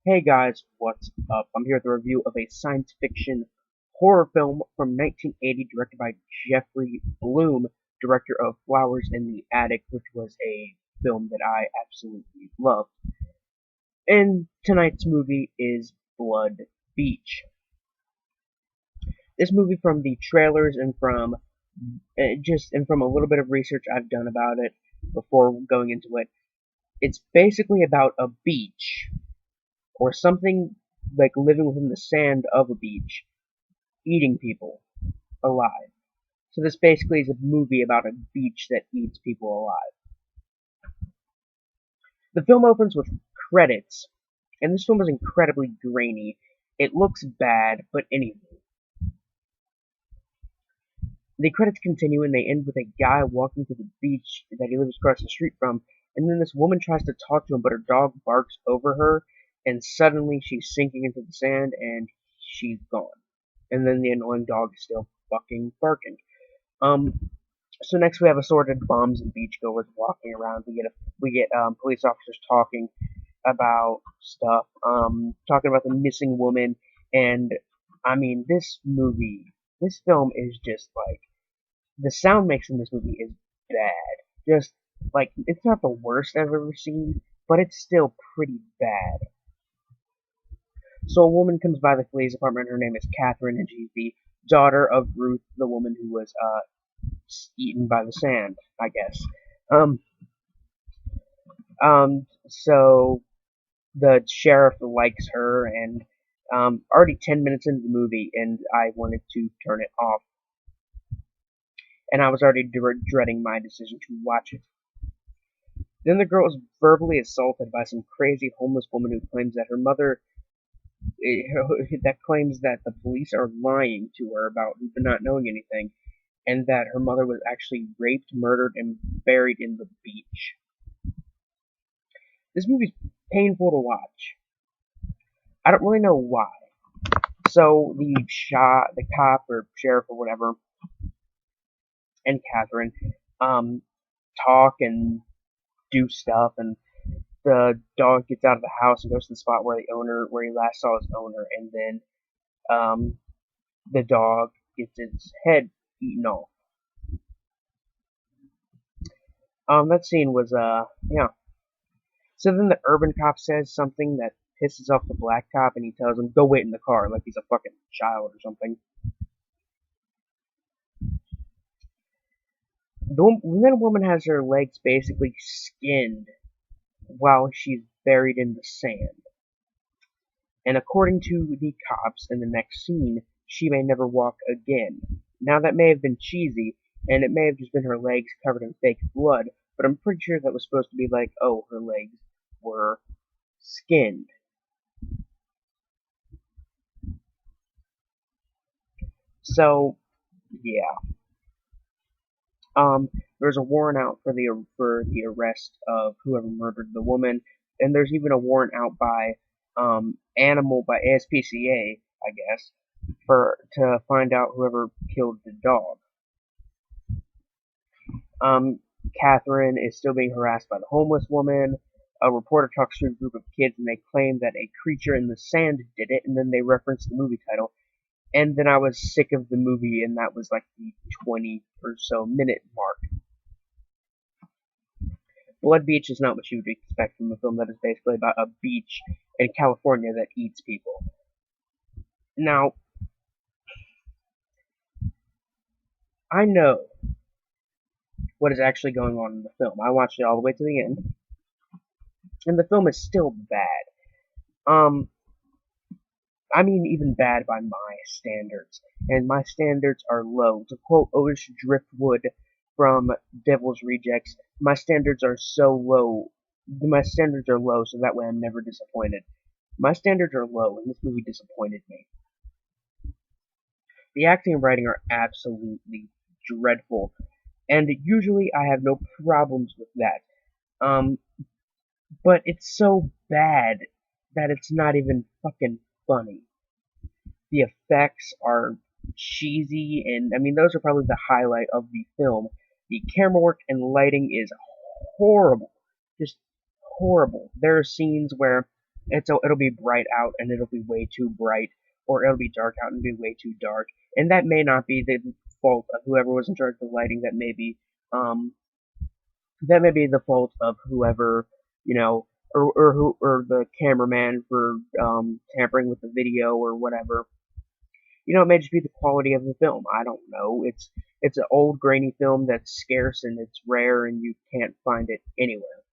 Hey guys, what's up? I'm here with a review of a science fiction horror film from 1980 directed by Jeffrey Bloom, director of Flowers in the Attic, which was a film that I absolutely loved. And tonight's movie is Blood Beach. This movie, from the trailers and from from a little bit of research I've done about it before going into it, it's basically about a beach or something like living within the sand of a beach eating people alive. So this basically is a movie about a beach that eats people alive. The film opens with credits, and this film is incredibly grainy. It looks bad, but anyway. The credits continue and they end with a guy walking to the beach that he lives across the street from, and then this woman tries to talk to him, but her dog barks over her, and suddenly she's sinking into the sand and she's gone. And then the annoying dog is still fucking barking. Um, So next we have assorted bums and beachgoers walking around. We get police officers talking about stuff, talking about the missing woman, and I mean this film is just like the sound mix in this movie is bad. Just like it's not the worst I've ever seen, but it's still pretty bad. So a woman comes by the police department. Her name is Catherine, and she's the daughter of Ruth, the woman who was eaten by the sand, I guess. Um, so the sheriff likes her, and already 10 minutes into the movie, and I wanted to turn it off, and I was already dreading my decision to watch it. Then the girl is verbally assaulted by some crazy homeless woman who claims that her mother, that claims that the police are lying to her about not knowing anything, and that her mother was actually raped, murdered, and buried in the beach. This movie's painful to watch. I don't really know why. So the cop or sheriff or whatever, and Catherine, um, talk and do stuff, and the dog gets out of the house and goes to the spot where he last saw his owner, and then, the dog gets its head eaten off. That scene was, yeah. So then the urban cop says something that pisses off the black cop, and he tells him, go wait in the car, like he's a fucking child or something. Then a woman has her legs basically skinned while she's buried in the sand. And according to the cops in the next scene, she may never walk again. Now that may have been cheesy, and it may have just been her legs covered in fake blood, but I'm pretty sure that was supposed to be like, oh, her legs were skinned. So, yeah. There's a warrant out for the arrest of whoever murdered the woman, and there's even a warrant out by ASPCA, I guess, for to find out whoever killed the dog. Um, Catherine is still being harassed by the homeless woman. A reporter talks to a group of kids, and they claim that a creature in the sand did it, and then they reference the movie title. And then I was sick of the movie, and that was like the 20 or so minute mark. Blood Beach is not what you would expect from a film that is basically about a beach in California that eats people. Now, I know what is actually going on in the film. I watched it all the way to the end, and the film is still bad. Um, I mean, even bad by my standards, and my standards are low. To quote Otis Driftwood from Devil's Rejects, my standards are so low. My standards are low, so that way I'm never disappointed. My standards are low, and this movie disappointed me. The acting and writing are absolutely dreadful, and usually I have no problems with that. Um, but it's so bad that it's not even fucking funny. The effects are cheesy, and I mean, those are probably the highlight of the film. The camera work and lighting is horrible. Just horrible. There are scenes where it'll be bright out and it'll be way too bright, or it'll be dark out and be way too dark. And that may not be the fault of whoever was in charge of the lighting. Um that may be the fault of whoever, you know, or the cameraman for tampering with the video or whatever. It may just be the quality of the film. I don't know. It's an old grainy film that's scarce and it's rare and you can't find it anywhere.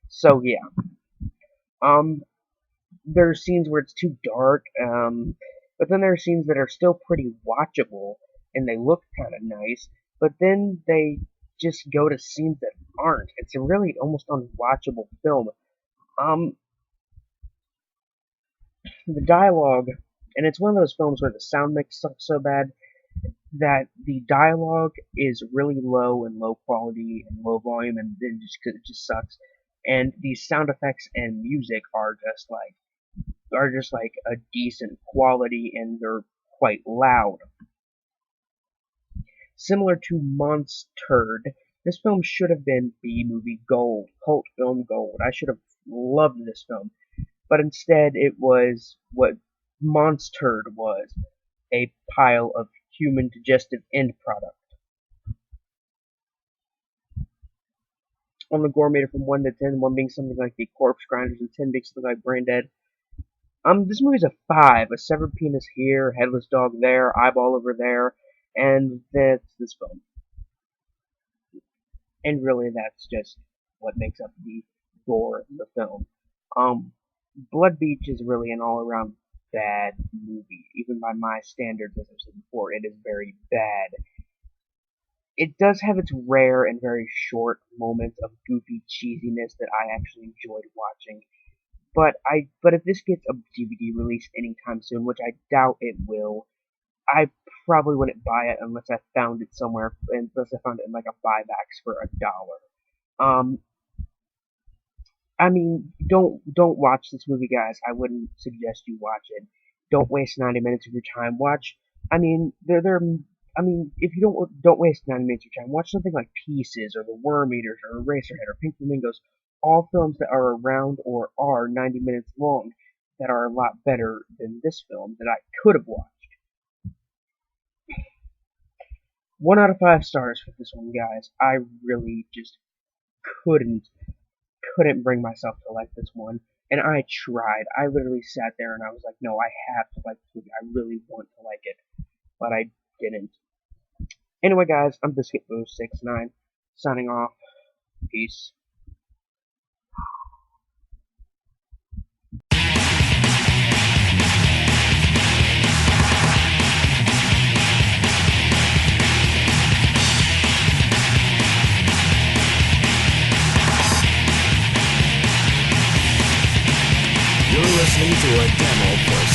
So yeah. Um there are scenes where it's too dark, but then there are scenes that are still pretty watchable and they look kind of nice, but then they just go to scenes that aren't. It's a really almost unwatchable film. Um, the dialogue, and it's one of those films where the sound mix sucks so bad that the dialogue is really low and low quality and low volume, and then it just sucks. And the sound effects and music are just like a decent quality, and they're quite loud. Similar to Monster'd, this film should have been B-movie gold, cult film gold. I should have loved this film, but instead it was what Monster'd was, a pile of human digestive end product. On the gore meter from 1 to 10, 1 being something like the Corpse Grinders and 10 being something like Brain Dead. This movie's a 5. A severed penis here, headless dog there, eyeball over there, and that's this film. And really, that's just what makes up the gore in the film. Blood Beach is really an all-around bad movie, even by my standards, as I've said before. It is very bad. It does have its rare and very short moments of goofy cheesiness that I actually enjoyed watching. But if this gets a DVD release anytime soon, which I doubt it will, I probably wouldn't buy it unless I found it somewhere, unless I found it in like a buybacks for $1. I mean, don't watch this movie, guys. I wouldn't suggest you watch it. Don't waste 90 minutes of your time. Watch. I mean, if you don't waste 90 minutes of your time. Watch something like Pieces or The Worm Eaters or Eraserhead or Pink Flamingos. All films that are around or are 90 minutes long that are a lot better than this film that I could have watched. 1 out of 5 stars for this one, guys. I really just couldn't bring myself to like this one. And I tried. I literally sat there and I was like, no, I have to like this movie. I really want to like it. But I didn't. Anyway, guys, I'm BiscuitBoo69, signing off. Peace. You're listening to a demo for